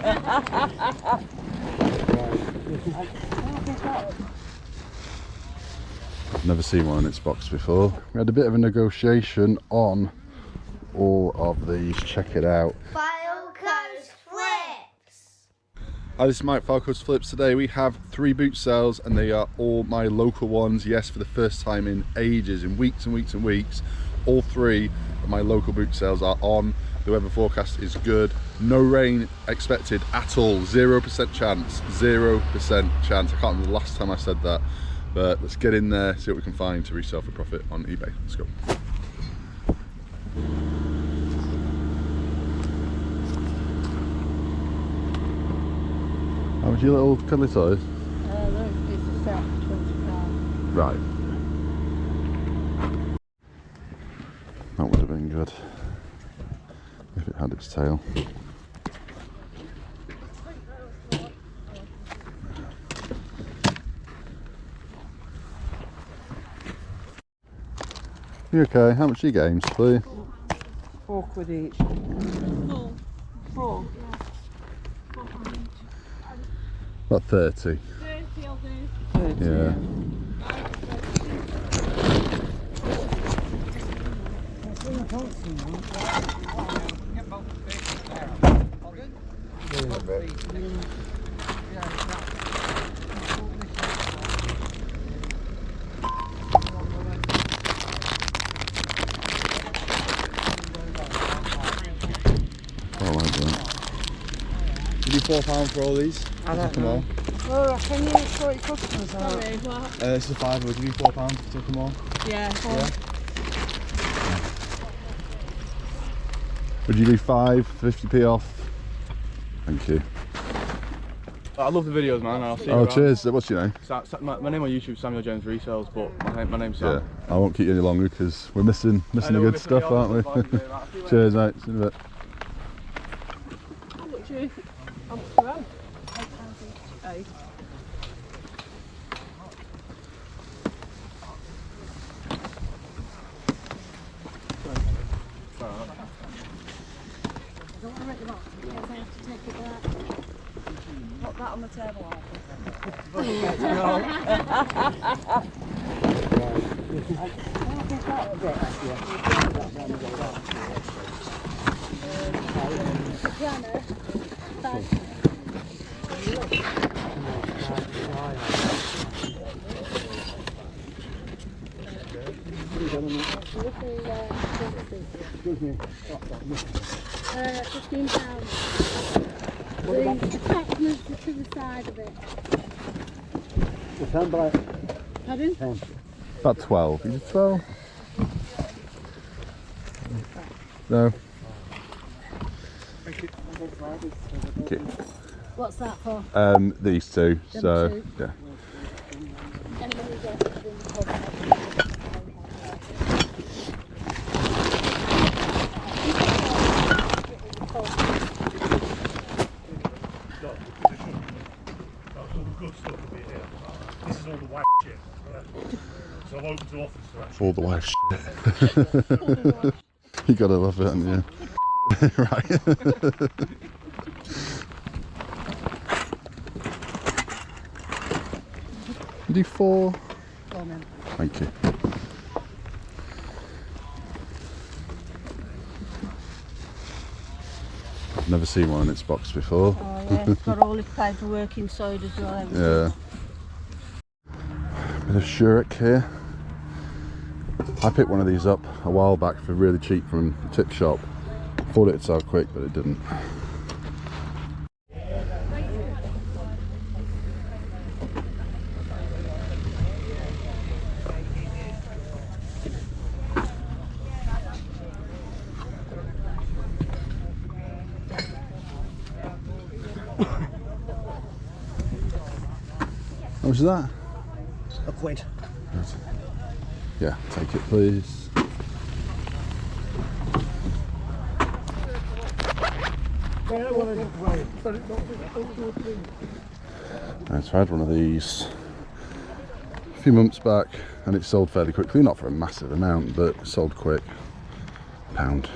I've never seen one in its box before. We had a bit of a negotiation on all of these. Check it out. Fylde Flips. Hi, this is Mike, Fylde Flips. Today we have 3 boot sales and they are all my local ones. Yes, for the first time in ages, in weeks and weeks and weeks, all 3 of my local boot sales are on. The weather forecast is good. No rain expected at all. 0% chance. 0% chance. I can't remember the last time I said that. But let's get in there, see what we can find to resell for profit on eBay. Let's go. How much are your little cuddly toys? It's a set, £20. Right. That would have been good if it had its tail. You okay? How much are your games, please? £4 each. Four. About 30. 30 I'll do. 30, Yeah. I like that. You do £4 for all these? I don't Come know. on. Laura, can you sort your customers out? Sorry, what? This is a £5. Would you do £4 to take them all? Yeah. Yeah. Would you do 5, 50p off? Thank you. I love the videos, man. And I'll see you Oh, around. cheers. What's your name? My name on YouTube is Samuel James Resells, but my name's Sam. Yeah. I won't keep you any longer because we're missing the We're good missing stuff, the aren't we? stuff, aren't we? Cheers, mate. See you in a bit. How much you? How much you want? £8. £8. I don't want to rip them off because I have to take it back. Put that on the table, Piano. £15. The attachments are to the side of it. Pardon? About 12. Is it 12? No. Thank you. What's that for? These 2. So, two? yeah. Anybody gets it in the pub? This is all the white shit. Yeah. So I'm open to offers for that. All the wife shit. You gotta love it, haven't you? Right. You do 4? Thank you. I've never seen one in its box before. Oh yeah, it's got all its paperwork inside as well. Everything. Yeah. Bit of Shurek here. I picked one of these up a while back for really cheap from a tip shop. Thought it'd sell quick, but it didn't. How much is that? £1. Yeah, take it please. So I had one of these a few months back and it sold fairly quickly, not for a massive amount, but it sold quick. £1.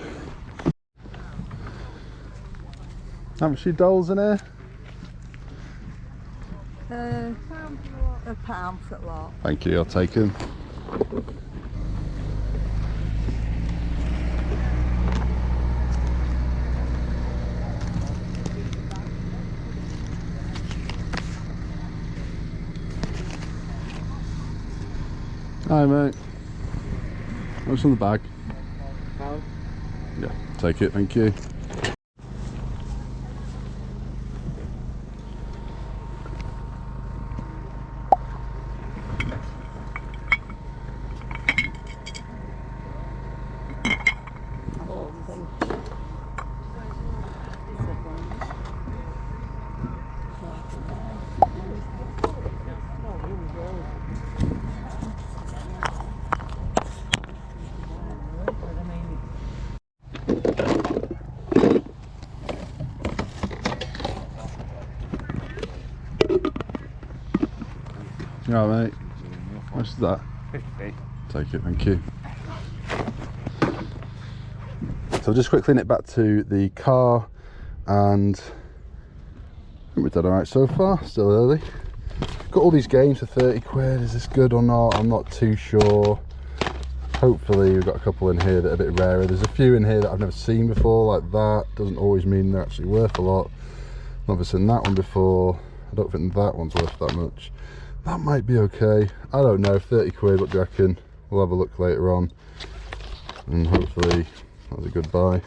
How much are your dolls in here? £1 for a lot. Thank you, I'll take them. Hi mate. What's on the bag? Pound. Yeah, take it, thank you. You alright mate? How much is that? 50. Take it, thank you. So just quickly nip back to the car, and I think we've done alright so far, still early. Got all these games for 30 quid, is this good or not? I'm not too sure. Hopefully we've got a couple in here that are a bit rarer. There's a few in here that I've never seen before, like that. Doesn't always mean they're actually worth a lot. I've never seen that one before. I don't think that one's worth that much. That might be okay. I don't know, 30 quid, what do you reckon? We'll have a look later on. And hopefully that was a good buy.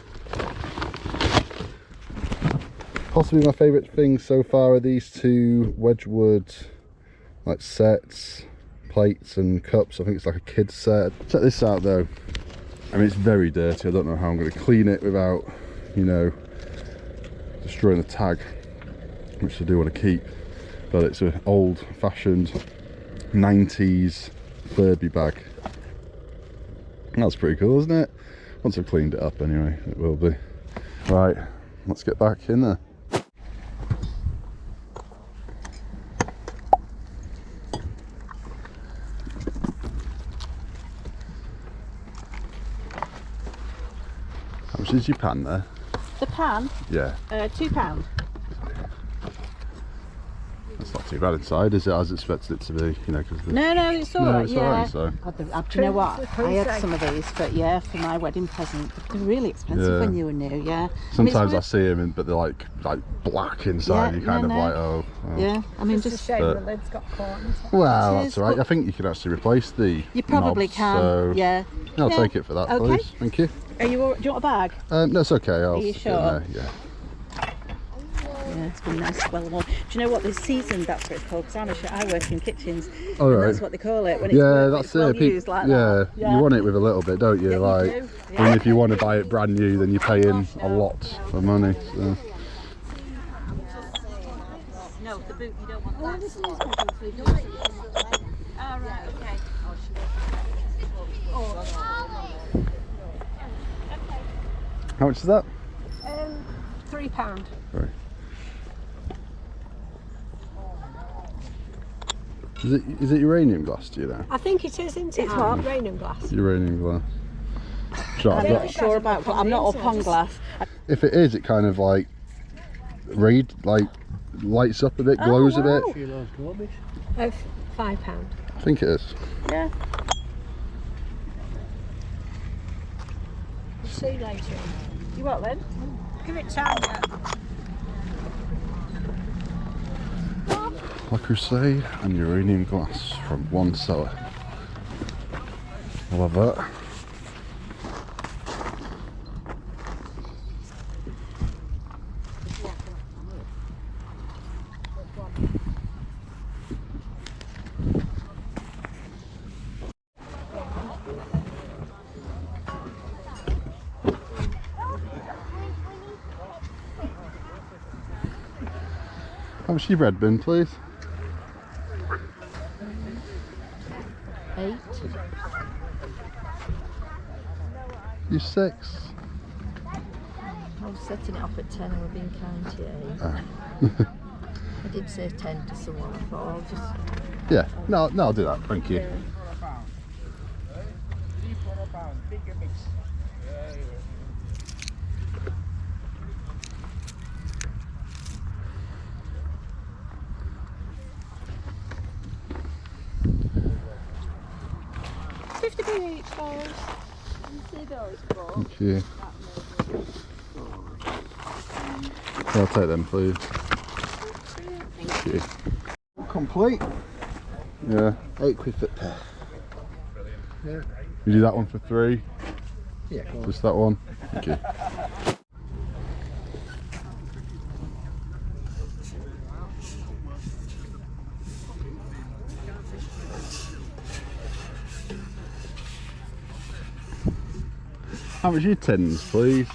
Possibly my favourite things so far are these two Wedgwood like sets, plates and cups. I think it's like a kid's set. Check this out though. I mean, it's very dirty. I don't know how I'm going to clean it without, you know, destroying the tag, which I do want to keep. But it's an old-fashioned 90s Fylde bag. That's pretty cool, isn't it? Once I've cleaned it up anyway, it will be. Right, let's get back in there. How much is your pan there? The pan? Yeah. £2. It's not too bad inside, is it? As expected it to be, you know, because No, it's alright, it's yeah. alright, so. Do you know what? I had some of these, but yeah, for my wedding present. They're really expensive when you were new, yeah. Sometimes I see them, but they're like black inside. Yeah, you kind of like, oh. Yeah, I mean, just It's a shame the lid's got caught in it. Well, It that's is, alright. but- I think you can actually replace the you probably knobs, can, so yeah. I'll Yeah. take it for that, Okay. please. Thank you. Are you all, do you want a bag? No, it's okay. I'll you stick it in sure? there, yeah. Yeah, it's been nice, well warm. Do you know what this season, that's what it's called? Because I work in kitchens, All and right. that's what they call it. When it's Yeah, worked, that's it's well it. used like yeah, that. you want it with a little bit, don't you? Yeah, you like, do, yeah. and if you want to buy it brand new, then you're paying a lot of money. So. No, the boot, you don't want that. Oh, right, okay. How much is that? £3. Right. Is it uranium glass? Do you know? I think it is, isn't it? It's what? Uranium glass. Uranium glass. Sure, I'm I've not got- sure about, but I'm not up on glass. if it is, it kind of like lights up a bit, glows a bit. Of £5. I think it is. Yeah. We'll see later. You what then? Give it time yet. La Crusade and uranium glass from one seller. I love that. How much your bread bin, please? 8. You 6. I was setting it off at 10 and we're being kind to 8. I did say 10 to someone, I thought I'll just... Yeah, no, I'll do that, thank you. be each house. You see those books? Thank you. I'll take them, please. Thank you. Complete. Yeah. £8 foot pair. You do that one for 3? Yeah, go on. Just that one? Thank you. How much are your tins, please?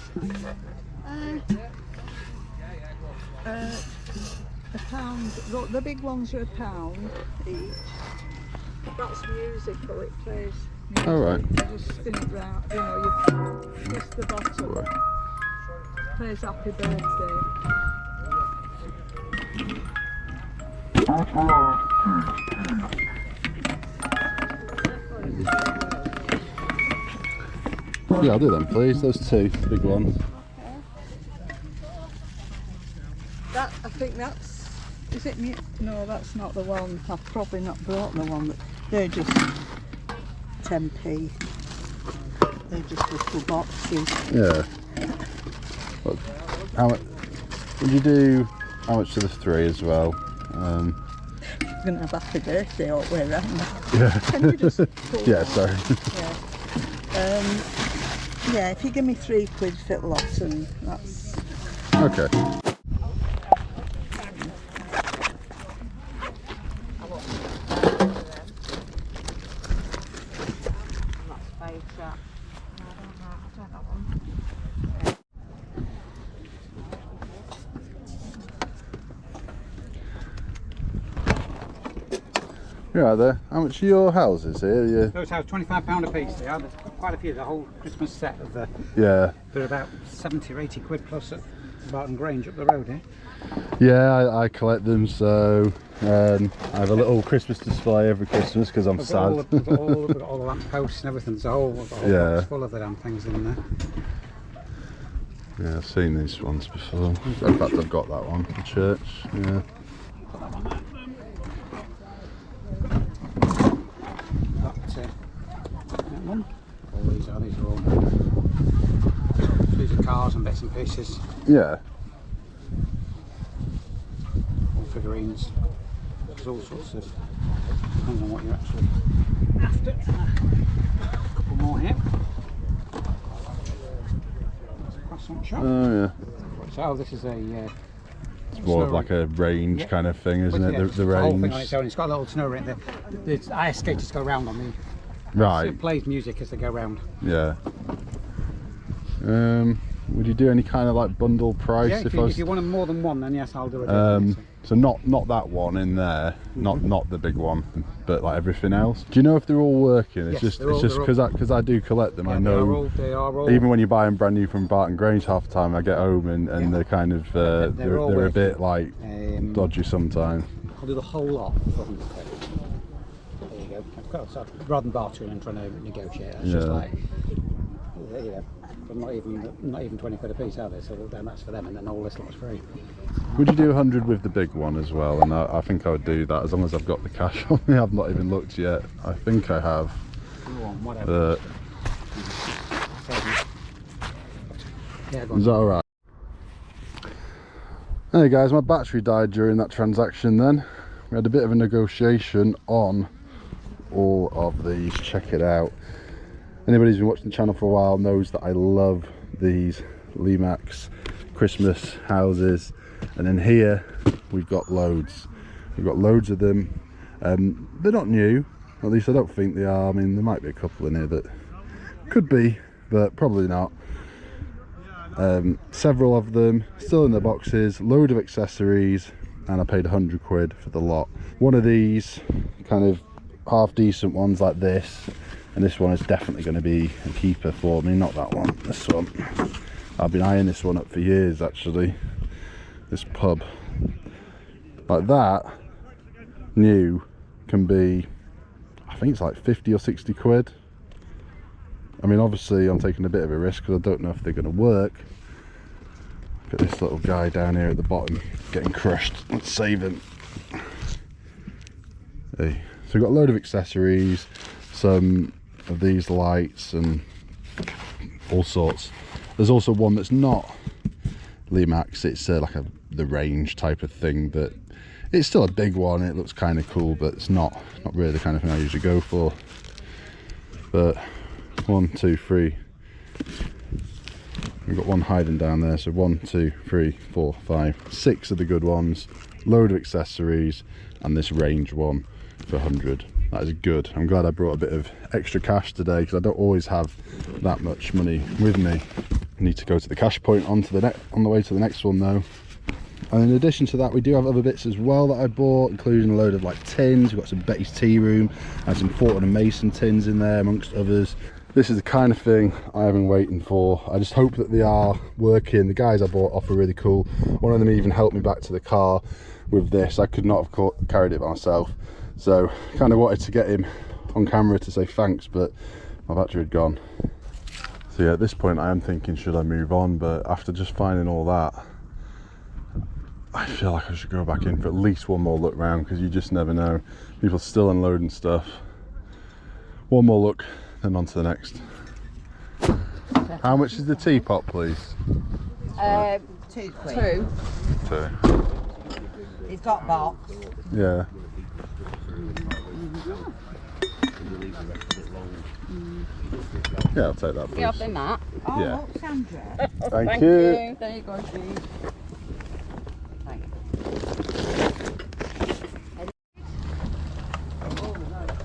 £1. The big ones are £1 each. That's musical, it plays music. All right. You just spin it round, you know, you twist the bottom. Right. Plays Happy Birthday. Yeah, I'll do them, please. Those 2 big ones. That, I think that's, is it me? No, that's not the one. I've probably not brought the one. They're just 10p. They're just little boxes. Yeah. What, how much? Would you do? How much to the 3 as well? You're going to have Happy Birthday all the way around. Yeah. Can you just pull Yeah. that? Sorry. Yeah. Yeah, if you give me £3 for the lot, and that's... Okay. You're right there. How much are your houses here? Yeah. Those houses, £25 a piece. They are. There's quite a few. The whole Christmas set of the. Yeah. They're about 70 or 80 quid plus at Barton Grange up the road here. Yeah, I collect them, so I have a little Christmas display every Christmas because I'm We've sad. got all the lamp posts and everything. There's a whole box full of the damn things in there. Yeah, I've seen these ones before. In fact, I've got that one for church. Yeah. Put that one there. That one. All these are all. These are cars and bits and pieces. Yeah. All figurines. There's all sorts of. Depends on what you're actually after. A couple more here. Croissant shop. Oh yeah. So this is a. It's more of like a range kind of thing, isn't it? The whole thing on range. its own. It's got a little snow ring. The ice skaters go round on the. Right. It plays music as they go round. Yeah. Would you do any kind of like bundle price Yeah, if you want more than one, then yes, I'll do it. So not that one in there, not the big one, but like everything else. Do you know if they're all working? It's Yes, just because I do collect them. Yeah, I know they are all. even when you buy them brand new from Barton Grange, half the time I get home and they're kind of they're a bit like dodgy sometimes. I'll do the whole lot for 100 quid. There you go. I've got rather than bartering and trying to negotiate. It's just like you know. But not even 20 quid a piece, are they? So then that's for them, and then all this lot's free. Would you do 100 with the big one as well? And I think I would do that as long as I've got the cash on me. I've not even looked yet. I think I have. Go on, whatever. Yeah, go on. Is that alright? Hey guys, my battery died during that transaction then. We had a bit of a negotiation on all of these. Check it out. Anybody who's been watching the channel for a while knows that I love these Lemax Christmas houses, and in here we've got loads. We've got loads of them. They're not new, at least I don't think they are. I mean, there might be a couple in here that could be, but probably not. Several of them still in their boxes, load of accessories, and I paid 100 quid for the lot. One of these kind of half decent ones like this, and this one is definitely going to be a keeper for me. Not that one, this one. I've been eyeing this one up for years actually. This pub like that new can be, I think it's like 50 or 60 quid. I mean, obviously I'm taking a bit of a risk because I don't know if they're going to work. Look at this little guy down here at the bottom getting crushed. Let's save him. Hey. So we've got a load of accessories, some of these lights and all sorts. There's also one that's not Lemax, it's like the range type of thing, but it's still a big one. It looks kind of cool, but it's not really the kind of thing I usually go for. But 1, 2, 3, we've got one hiding down there, so 1, 2, 3, 4, 5, 6 of the good ones, load of accessories, and this range one for 100. That is good. I'm glad I brought a bit of extra cash today, because I don't always have that much money with me. I need to go to the cash point on the way to the next one though. And in addition to that, we do have other bits as well that I bought, including a load of like tins. We've got some Betty's Tea Room and some Fortin and Mason tins in there, amongst others. This is the kind of thing I have been waiting for. I just hope that they are working. The guys I bought off are really cool. One of them even helped me back to the car with this. I could not have carried it by myself. So kind of wanted to get him on camera to say thanks, but my battery had gone. So yeah, at this point I am thinking, should I move on? But after just finding all that, I feel like I should go back in for at least one more look round, because you just never know. People still unloading stuff. One more look, then on to the next. How much is the teapot, please? £2. 2. He's got box. Yeah. Yeah, I'll take that, please. Yeah, I've been that. Oh, Yeah. look, Sandra. Thank you. There you go, Steve.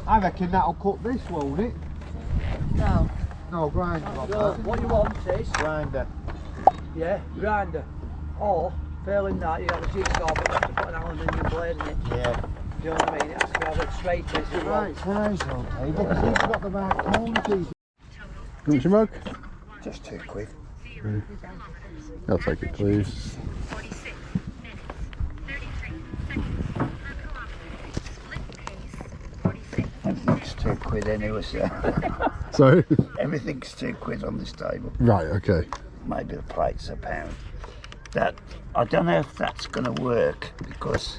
I reckon that'll cut this, won't it? No. No, grinder. What you want is, Grinder. yeah, grinder. Or, failing that, you have a jigsaw, but you have to put an aluminium blade in it. Yeah. Do you know what I mean? It has to be as straight as you want. Size, okay. Because he's got the right corner piece. You want your mug? Just £2. I'll take it, please. Everything's £2 anyway, sir. Sorry? Everything's £2 on this table. Right, okay. Maybe the plate's £1. That, I don't know if that's going to work, because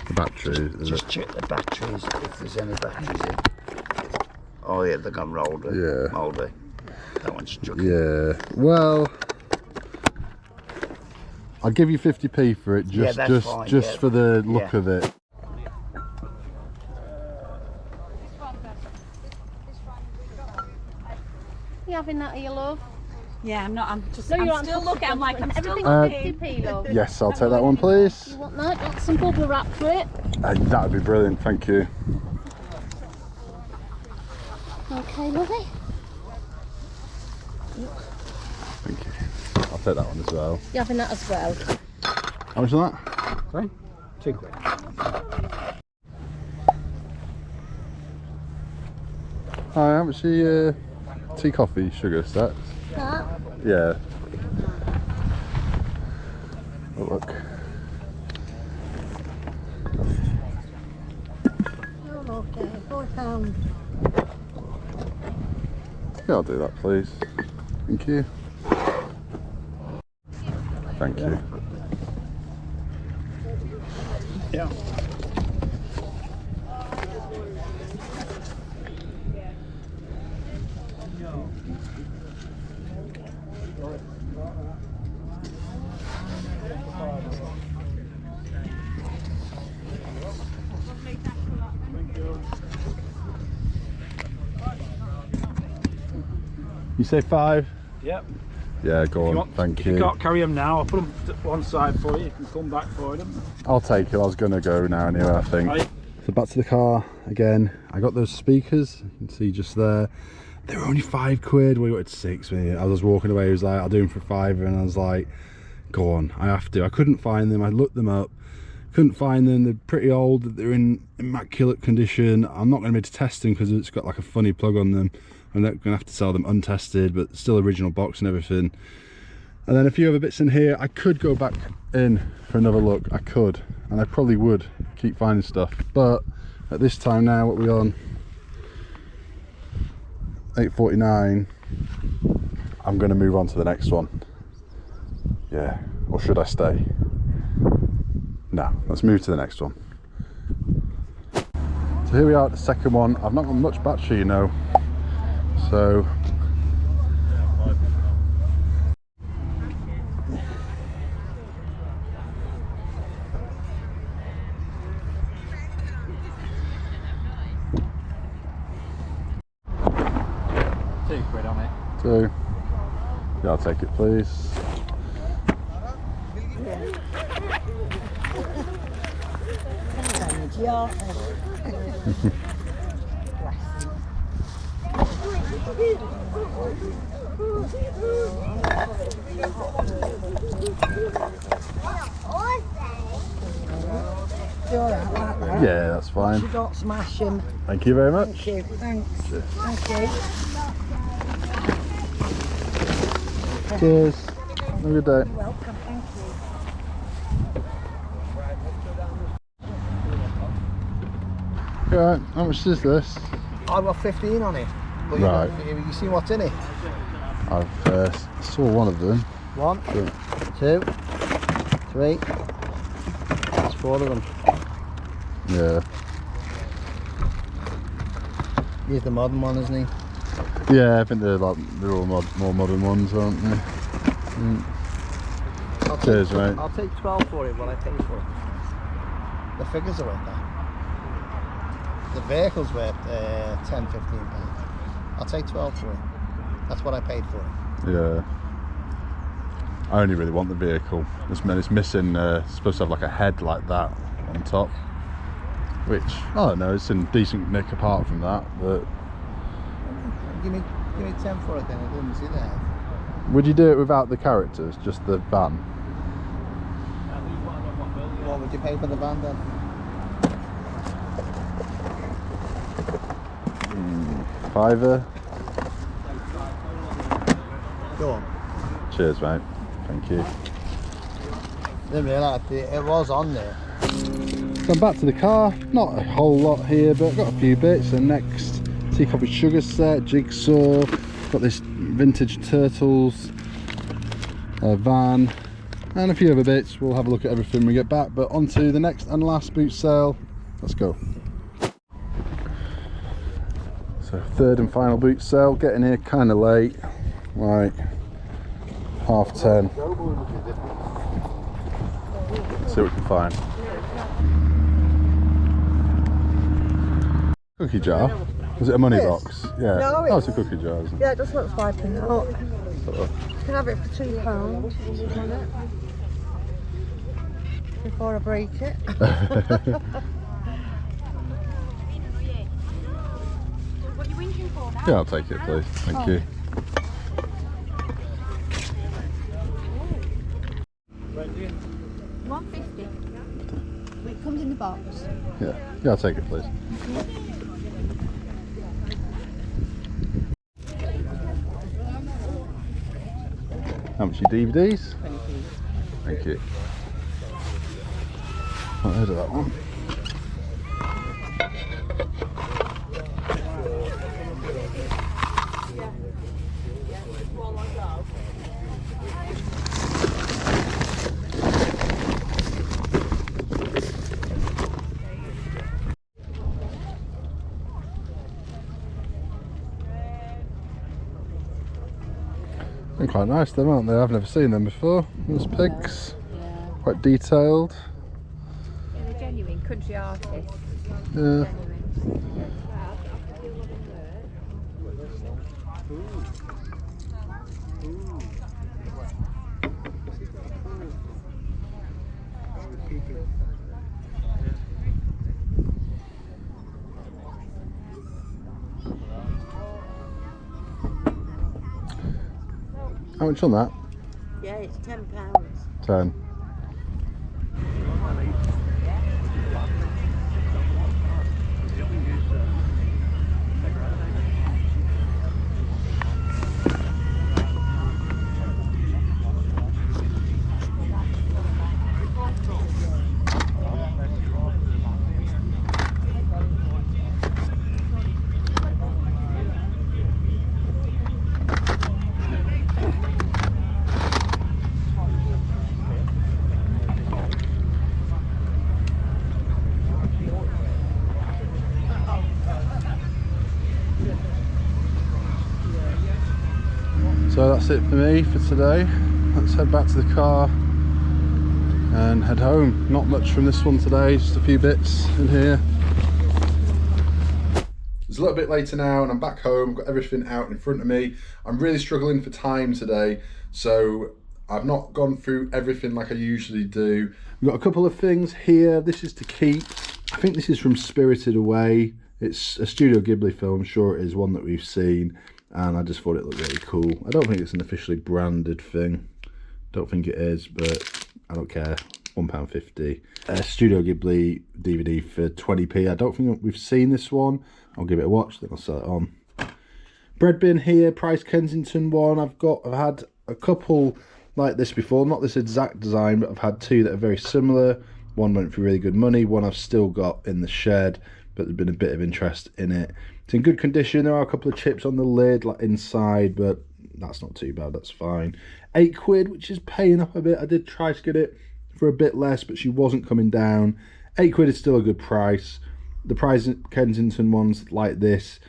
The battery, just check the batteries, if there's any batteries in. Oh yeah, they've gone rolled. Yeah. Mouldy. That one's chucking. Yeah, well, I'll give you 50p for it, just fine, just yeah. for the look Yeah. of it. You having that, you love? Yeah, I'm not. I'm just. No, you're I'm still looking. I'm like, I'm everything's everything. 50p, love. Yes, I'll take that one, please. You want that? Want some bubble wrap for it? That would be brilliant, thank you. Okay, lovey. Thank you. I'll take that one as well. You having that as well? How much is that? Sorry? £2. Hi, how much are your tea, coffee, sugar stacks? That? Yeah. Oh, look. Oh, okay. £4. Yeah, I'll do that, please. Thank you. Thank you. Yeah. You say 5? Yep. Yeah, go on. Thank If you. you can't carry them now, I'll put them to one side for you. You can come back for them. I'll take it. I was going to go now anyway, I think. Right. So back to the car again. I got those speakers. You can see just there. They were only £5. We wanted 6. I was walking away. He was like, "I'll do them for £5." And I was like, "Go on, I have to." I couldn't find them. I looked them up. Couldn't find them. They're pretty old. They're in immaculate condition. I'm not going to be able to test them because it's got like a funny plug on them. I'm not going to have to sell them untested, but still original box and everything. And then a few other bits in here. I could go back in for another look. I could, and I probably would keep finding stuff. But at this time now, what are we on? 8:49. I'm going to move on to the next one. Yeah, or should I stay? No, let's move to the next one. So here we are at the second one. I've not got much battery, you know. So £2 on it. so yeah, I'll take it please. Yeah, that's fine. You don't smash him. Thank you very much. Thank you. Thanks. Thank you. Cheers. Have a good day. You're welcome. Thank you. Alright, how much is this? I've got 15 on it. But Right. you see what's in it? I've saw one of them. 1, 2, 3. That's 4 of them. Yeah. He's the modern one, isn't he? Yeah, I think they're like all more modern ones, aren't they? Mm. Cheers, mate. I'll take 12 for it, what I paid for it. The figures are worth that. The vehicle's worth 10, 15 pounds. I'll take 12 for it. That's what I paid for it. Yeah. I only really want the vehicle. It's missing, it's supposed to have like a head like that on top. Which, I don't know, it's in decent nick apart from that, but... Give me 10 for it then, I didn't see the head. Would you do it without the characters, just the van? What would you pay for the van then? £5. Go on. Cheers, mate. Thank you. Didn't realise it was on there. So I'm back to the car. Not a whole lot here, but I've got a few bits. And next, tea coffee sugar set, jigsaw. Got this vintage turtles van, and a few other bits. We'll have a look at everything when we get back. But on to the next and last boot sale. Let's go. So third and final boot sale. Getting here kind of late, like 10:30. See what we can find. Cookie jar? Was it a money box? Yeah. No, Oh, it's a cookie jar, isn't it? Yeah, it just looks like a note. Oh. You can have it for £2 on it. Before I break it. Yeah, I'll take it, please. Thank you. £1.50. It comes in the box. Yeah, I'll take it, please. How much are your DVDs? Thank you. Not heard of that one. They're quite nice, them, aren't they? I've never seen them before. Those pigs, quite detailed. Yeah, they're genuine country artists. Yeah. How much on that? Yeah, it's £10. 10. So that's it for me for today. Let's head back to the car and head home. Not much from this one today, just a few bits in here. It's a little bit later now and I'm back home. I've got everything out in front of me. I'm really struggling for time today, so I've not gone through everything like I usually do. We've got a couple of things here. This is to keep. I think this is from Spirited Away. It's a Studio Ghibli film, I'm sure it is, one that we've seen, and I just thought it looked really cool. I don't think it's an officially branded thing. Don't think it is, but I don't care. £1.50. A Studio Ghibli DVD for 20p. I don't think we've seen this one. I'll give it a watch, then I'll sell it on. Bread bin here, Price Kensington one. I've had a couple like this before, not this exact design, but I've had two that are very similar. One went for really good money, one I've still got in the shed, but there's been a bit of interest in it. It's in good condition. There are a couple of chips on the lid, like inside, but that's not too bad, that's fine. £8, which is paying up a bit. I did try to get it for a bit less, but she wasn't coming down. £8 is still a good price. The Price Kensington ones like this,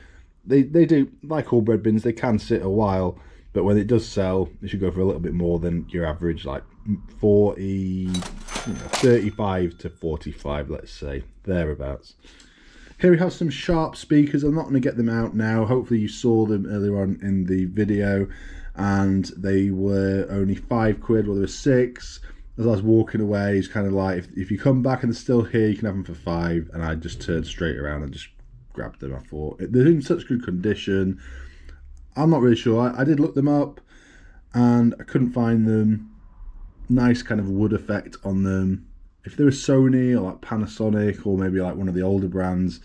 they do, like all bread bins, they can sit a while, but when it does sell, it should go for a little bit more than your average, like 35 to 45, let's say, thereabouts. Here we have some Sharp speakers. I'm not going to get them out now. Hopefully you saw them earlier on in the video, and they were only £5. Well, they were 6. As I was walking away, it's kind of like, if you come back and they're still here, you can have them for 5. And I just turned straight around and just grabbed them. I thought they're in such good condition. I'm not really sure. I did look them up and I couldn't find them. Nice kind of wood effect on them. If they were Sony or like Panasonic or maybe like one of the older brands,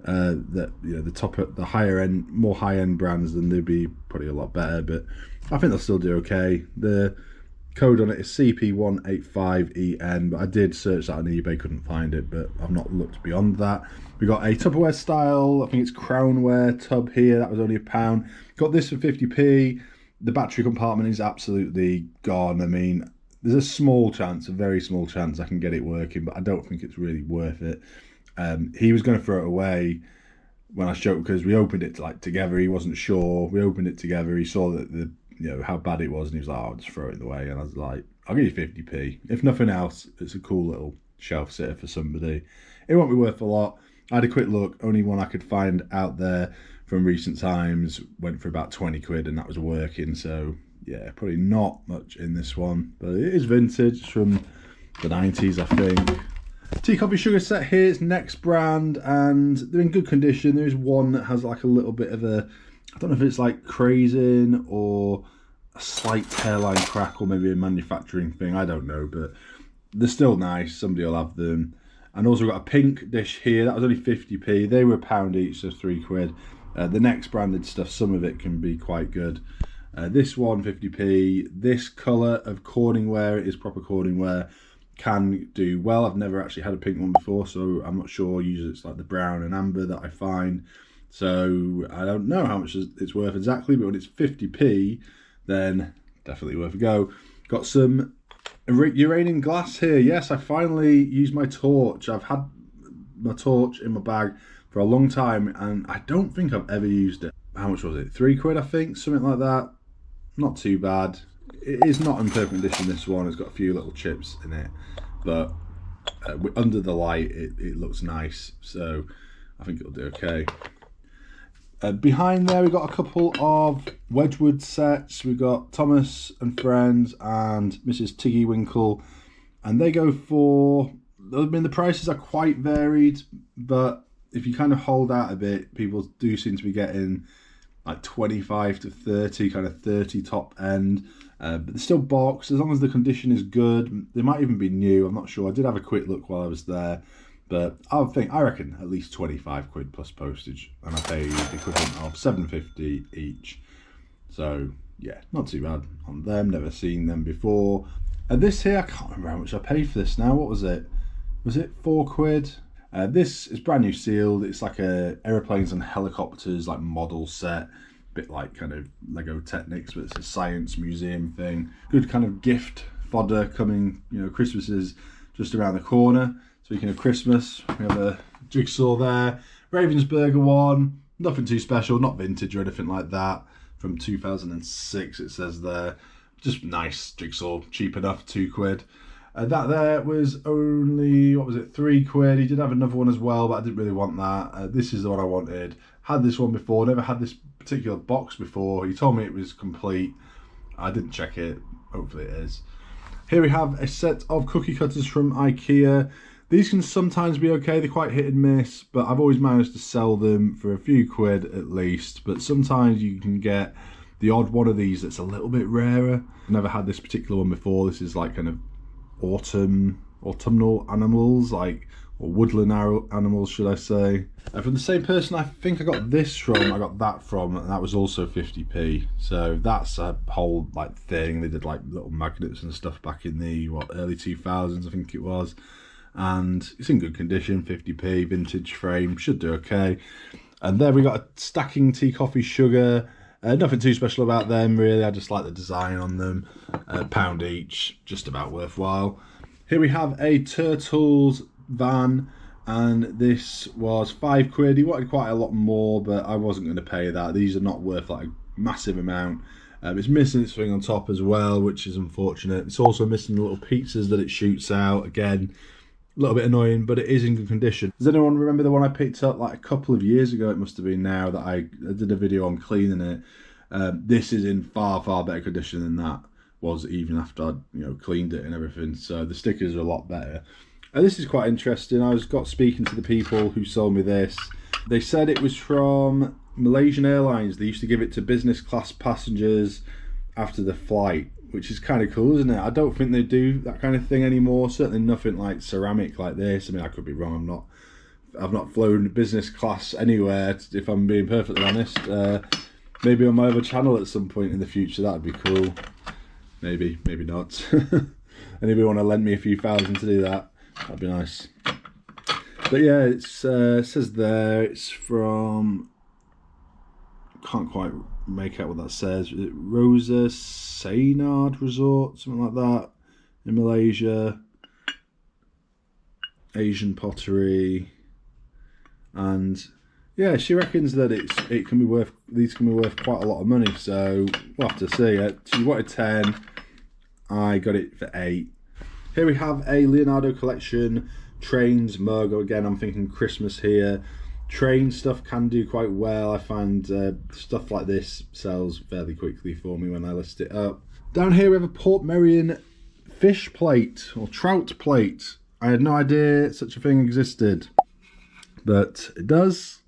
that, you know, the higher end, more high end brands, then they'd be probably a lot better. But I think they'll still do okay. The code on it is CP185EN, but I did search that on eBay, couldn't find it, but I've not looked beyond that. We got a Tupperware style, I think it's crownware tub here, that was only £1. Got this for 50p. The battery compartment is absolutely gone. I mean, there's a small chance, a very small chance I can get it working, but I don't think it's really worth it. He was going to throw it away when I showed, because we opened it together. He wasn't sure. We opened it together. He saw that how bad it was, and he was like, "Oh, I'll just throw it away." And I was like, "I'll give you 50p. If nothing else, it's a cool little shelf sitter for somebody. It won't be worth a lot." I had a quick look. Only one I could find out there from recent times went for about £20, and that was working. So yeah, probably not much in this one, but it is vintage. It's from the 90s, I think. Tea, coffee, sugar set here. It's Next brand, and they're in good condition. There is one that has like a little bit of a, I don't know if it's like crazing or a slight hairline crack or maybe a manufacturing thing, I don't know, but they're still nice. Somebody will have them. And also got a pink dish here. That was only 50p. They were £1 each, so £3. The Next branded stuff, some of it can be quite good. This one, 50p. This colour of Corningware, it is proper Corningware, can do well. I've never actually had a pink one before, so I'm not sure. Usually it's like the brown and amber that I find. So I don't know how much it's worth exactly, but when it's 50p, then definitely worth a go. Got some uranium glass here. Yes, I finally used my torch. I've had my torch in my bag for a long time, and I don't think I've ever used it. How much was it? £3, I think, something like that. Not too bad. It is not in perfect condition, this one. It's got a few little chips in it, but under the light, it looks nice. So I think it'll do okay. Behind there, we've got a couple of Wedgwood sets. We've got Thomas and Friends and Mrs. Tiggy Winkle, and they go for, I mean, the prices are quite varied, but if you kind of hold out a bit, people do seem to be getting like 25 to 30, kind of 30 top end. But they're still boxed, as long as the condition is good. They might even be new, I'm not sure. I did have a quick look while I was there, but I reckon at least £25 plus postage, and I paid the equivalent of £7.50 each. So yeah, not too bad on them. Never seen them before. And this here, I can't remember how much I paid for this now. What was it? Was it £4? This is brand new sealed. It's like a aeroplanes and helicopters like model set, a bit like kind of Lego Technics, but it's a science museum thing. Good kind of gift fodder coming. You know, Christmas is just around the corner. Speaking of Christmas, we have a jigsaw there. Ravensburger one, nothing too special, not vintage or anything like that. from 2006, it says there. Just nice jigsaw, cheap enough, £2. That there was only, what was it, £3. He did have another one as well, but I didn't really want that. This is the one I wanted. Had this one before, never had this particular box before. He told me it was complete. I didn't check it, hopefully it is. Here we have a set of cookie cutters from IKEA. These can sometimes be okay, they're quite hit and miss, but I've always managed to sell them for a few quid at least. But sometimes you can get the odd one of these that's a little bit rarer. Never had this particular one before. This is like kind of autumnal animals, like, or woodland animals, should I say. From the same person I think I got this from, I got that from, and that was also 50p. So that's a whole like thing. They did like little magnets and stuff back in the early 2000s, I think it was. And it's in good condition, 50p, vintage frame, should do okay. And there we got a stacking tea, coffee, sugar. Nothing too special about them really, I just like the design on them. £1 each, just about worthwhile. Here we have a Turtles van, and this was £5. He wanted quite a lot more, but I wasn't going to pay that. These are not worth like a massive amount. It's missing its thing on top as well, which is unfortunate. It's also missing the little pizzas that it shoots out. Again, a little bit annoying, but it is in good condition. Does anyone remember the one I picked up like a couple of years ago, it must have been now, that I did a video on cleaning it? This is in far better condition than that was even after I'd cleaned it and everything. So the stickers are a lot better. This is quite interesting. I got speaking to the people who sold me this. They said it was from Malaysian Airlines. They used to give it to business class passengers after the flight, which is kind of cool, isn't it? I don't think they do that kind of thing anymore. Certainly nothing like ceramic like this. I mean, I could be wrong. I've not flown business class anywhere, if I'm being perfectly honest. Maybe on my other channel at some point in the future, that'd be cool. Maybe not. Anybody want to lend me a few thousand to do that? That'd be nice. But yeah, it says there it's from, can't quite make out what that says. Is it Rosa Saynard Resort, something like that, in Malaysia. Asian pottery, and yeah, she reckons that these can be worth quite a lot of money. So we'll have to see. She wanted 10, I got it for 8. Here we have a Leonardo collection, trains, Mergo. Again, I'm thinking Christmas here. Train stuff can do quite well. I find stuff like this sells fairly quickly for me when I list it up. Down here we have a Port Merion fish plate or trout plate. I had no idea such a thing existed, but it does.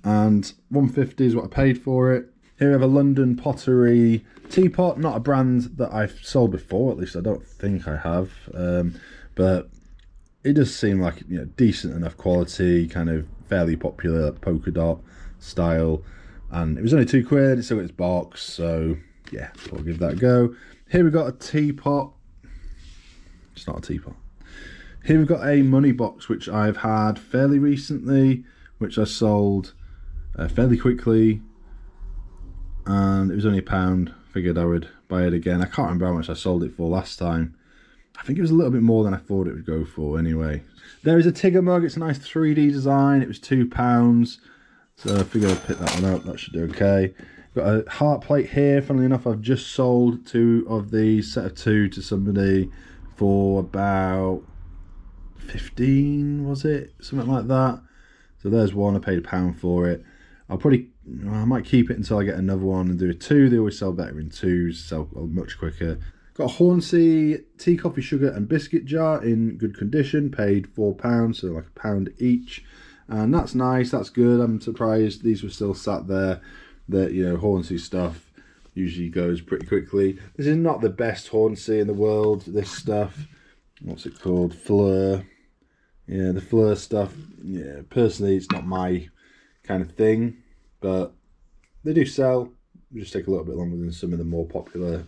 And £1.50 is what I paid for it. Here we have a London pottery teapot, not a brand that I've sold before, at least I don't think I have, but it does seem like decent enough quality, kind of fairly popular polka dot style, and it was only £2. It's still got its box, so yeah, I'll give that a go. Here we've got a teapot. It's not a teapot. Here we've got a money box, which I've had fairly recently, which I sold fairly quickly, and it was only £1. Figured I would buy it again. I can't remember how much I sold it for last time. I think it was a little bit more than I thought it would go for anyway. There is a Tigger mug. It's a nice 3D design. It was £2, so I figured I'd pick that one up. That should do okay. Got a heart plate here. Funnily enough, I've just sold 2 of these, set of 2 to somebody for about 15, was it? Something like that. So there's one. I paid £1 for it. I might keep it until I get another one and do a 2. They always sell better in 2s, sell much quicker. Got a Hornsey tea, coffee, sugar and biscuit jar in good condition. Paid £4, so like £1 each. And that's nice, that's good. I'm surprised these were still sat there. That, Hornsey stuff usually goes pretty quickly. This is not the best Hornsey in the world, this stuff. What's it called? Fleur. Yeah, the Fleur stuff. Yeah, personally, it's not my kind of thing, but they do sell. They just take a little bit longer than some of the more popular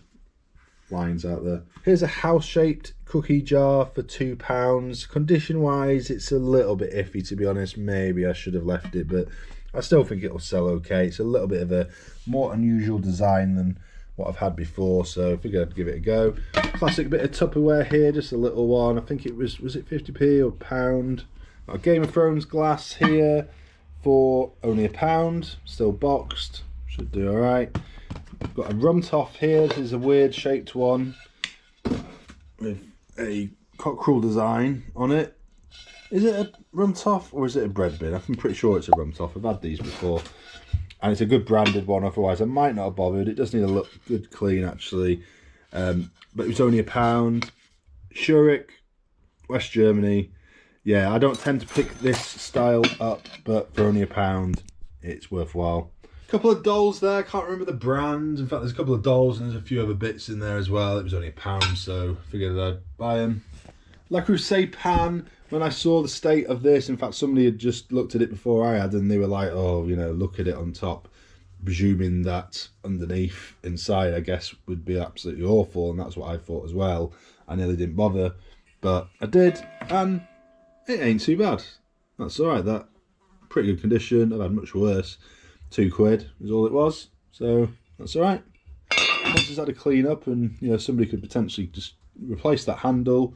lines out there. Here's a house-shaped cookie jar for £2. Condition-wise, it's a little bit iffy, to be honest. Maybe I should have left it, but I still think it'll sell okay. It's a little bit of a more unusual design than what I've had before, so I figured I'd give it a go. Classic bit of Tupperware here, just a little one. I think it was it 50p or £1? Got a Game of Thrones glass here for only £1, still boxed. Should do all right. Got a rum toff here. This is a weird shaped one with a cockerel design on it. Is it a rum toff or is it a bread bin? I'm pretty sure it's a rum toff. I've had these before. And it's a good branded one, otherwise I might not have bothered. It does need a look good clean actually. But it was only £1. Zurich, West Germany. Yeah, I don't tend to pick this style up, but for only £1, it's worthwhile. Couple of dolls there, can't remember the brand. In fact, there's a couple of dolls and there's a few other bits in there as well. It was only £1, so figured I'd buy them. Le Creuset pan, when I saw the state of this, in fact, somebody had just looked at it before I had and they were like, oh, you know, look at it on top. Presuming that underneath, inside, I guess, would be absolutely awful, and that's what I thought as well. I nearly didn't bother, but I did, and it ain't too bad. That's alright, that. Pretty good condition, I've had much worse. £2 is all it was, so that's alright. Once it's had a clean up and, you know, somebody could potentially just replace that handle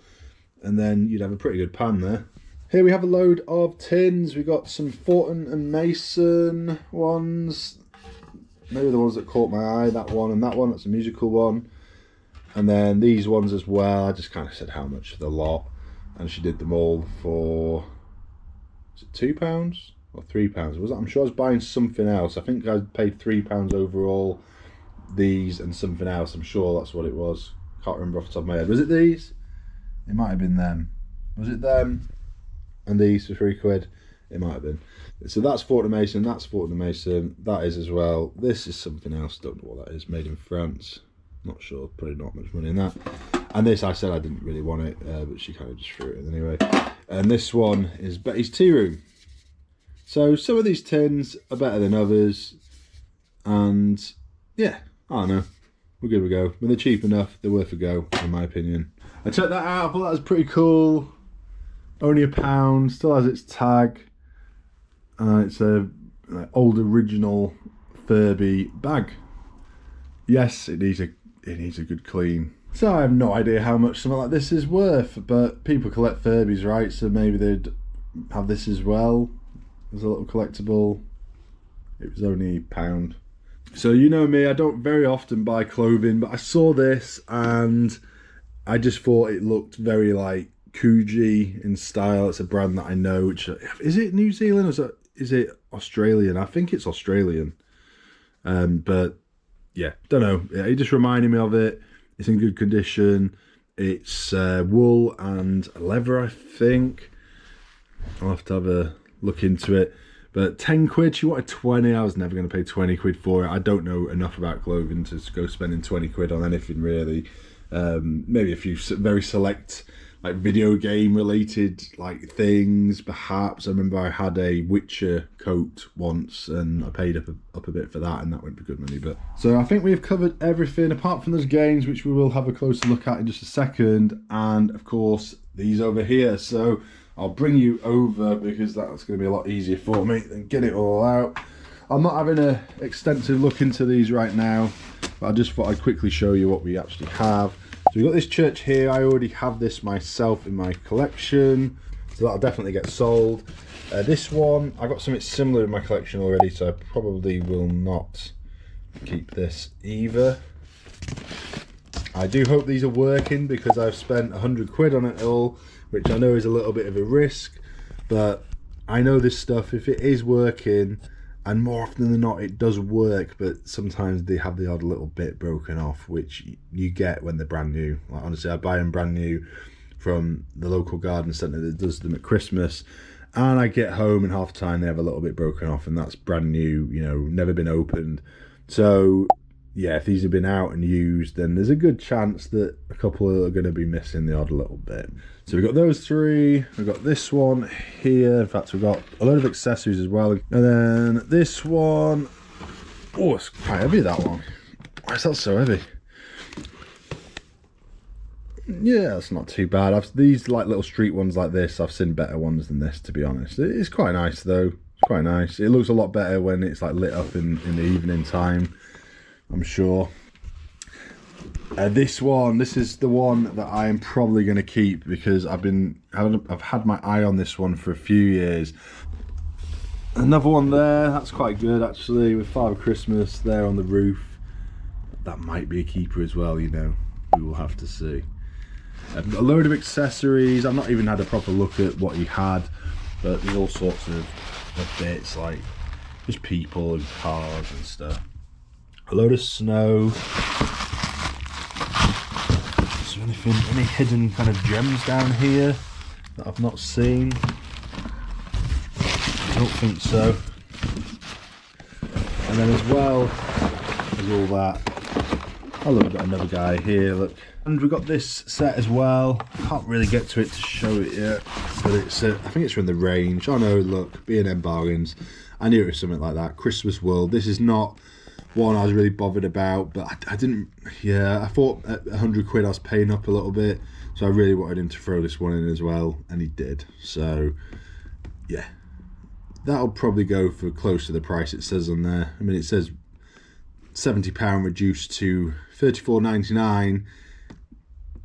and then you'd have a pretty good pan there. Here we have a load of tins. We got some Fortin and Mason ones. Maybe the ones that caught my eye, that one and that one, that's a musical one. And then these ones as well. I just kind of said how much for the lot and she did them all for, is it £2? Or £3? Was it? I'm sure I was buying something else. I think I paid £3 overall. These and something else. I'm sure that's what it was. Can't remember off the top of my head. Was it these? It might have been them. Was it them? And these for £3? It might have been. So that's Fortin Mason. That's Fortin Mason. That is as well. This is something else. Don't know what that is. Made in France. Not sure. Probably not much money in that. And this, I said I didn't really want it, but she kind of just threw it in anyway. And this one is Betty's Tea Room. So some of these tins are better than others, and yeah, I don't know, we'll give it a go. When they're cheap enough, they're worth a go, in my opinion. I checked that out, I thought that was pretty cool. Only £1, still has its tag. It's a old original Fylde bag. Yes, it needs a good clean. So I have no idea how much something like this is worth, but people collect Fyldes, right? So maybe they'd have this as well. There's a little collectible. It was only £1. So you know me, I don't very often buy clothing, but I saw this and I just thought it looked very like Coogee in style. It's a brand that I know. Which is it New Zealand or is it Australian? I think it's Australian. But yeah, don't know. It just reminded me of it. It's in good condition. It's wool and leather, I think. I'll have to have a look into it, but £10. She wanted 20. I was never going to pay £20 for it. I don't know enough about clothing to go spending £20 on anything really. Maybe a few very select like video game related like things perhaps. I remember I had a Witcher coat once and I paid up a bit for that, and that went for good money. But so I think we've covered everything apart from those games, which we will have a closer look at in just a second, and of course these over here. So I'll bring you over because that's going to be a lot easier for me than get it all out. I'm not having an extensive look into these right now, but I just thought I'd quickly show you what we actually have. So we've got this church here. I already have this myself in my collection, so that'll definitely get sold. This one, I got something similar in my collection already, so I probably will not keep this either. I do hope these are working because I've spent £100 on it all, which I know is a little bit of a risk, but I know this stuff, if it is working, and more often than not it does work, but sometimes they have the odd little bit broken off, which you get when they're brand new. Like honestly, I buy them brand new from the local garden centre that does them at Christmas, and I get home and half the time they have a little bit broken off, and that's brand new, you know, never been opened. So yeah, if these have been out and used, then there's a good chance that a couple are going to be missing the odd little bit. So we've got those three, we've got this one here, in fact we've got a load of accessories as well, and then this one, oh it's quite heavy, that one. Why is that so heavy? Yeah, that's not too bad. These like little street ones like this, I've seen better ones than this, to be honest. It's quite nice though, it's quite nice. It looks a lot better when it's like lit up in the evening time, I'm sure. This is the one that I am probably going to keep because I've had my eye on this one for a few years, Another one there, that's quite good actually, with Father Christmas there on the roof. That might be a keeper as well, you know, we will have to see. A load of accessories. I've not even had a proper look at what he had, but there's all sorts of bits, like just people and cars and stuff. A load of snow. Is there anything, any hidden kind of gems down here that I've not seen? I don't think so. And then as well as all that, oh look, we've got another guy here, look. And we've got this set as well. Can't really get to it to show it yet, but it's I think it's from the range. Oh no, look, B&M bargains. I knew it was something like that. Christmas World. This is not one I was really bothered about, but I didn't, yeah, I thought at 100 quid I was paying up a little bit, so I really wanted him to throw this one in as well, and he did. So yeah, that'll probably go for close to the price it says on there. I mean, it says £70 reduced to £34.99.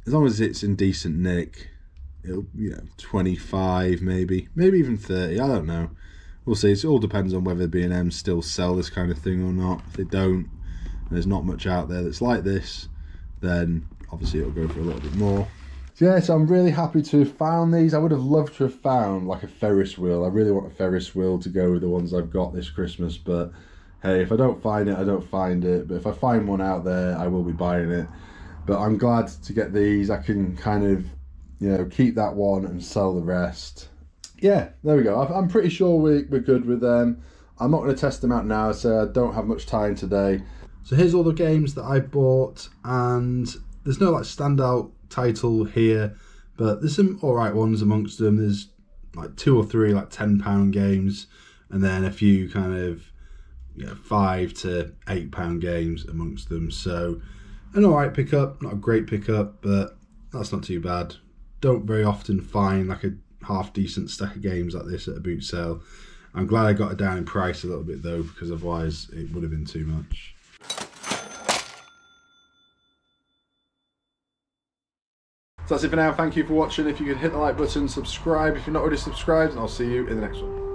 As long as it's in decent nick, it'll, you know, 25 maybe even 30, I don't know. We'll see. It all depends on whether B&M still sell this kind of thing or not. If they don't, and there's not much out there that's like this, then obviously it'll go for a little bit more. So yeah, so I'm really happy to have found these. I would have loved to have found like a Ferris wheel. I really want a Ferris wheel to go with the ones I've got this Christmas, but hey, if I don't find it, I don't find it. But if I find one out there, I will be buying it. But I'm glad to get these. I can kind of, you know, keep that one and sell the rest. Yeah, there we go. I'm pretty sure we're good with them. I'm not going to test them out now, so I don't have much time today. So here's all the games that I bought, and there's no like standout title here, but there's some alright ones amongst them. There's like 2 or 3 like £10 games, and then a few kind of, you know, £5 to £8 games amongst them. So an alright pickup, not a great pickup, but that's not too bad. Don't very often find like a half decent stack of games like this at a boot sale. I'm glad I got it down in price a little bit though, because otherwise it would have been too much. So that's it for now. Thank you for watching. If you could hit the like button, subscribe if you're not already subscribed, and I'll see you in the next one.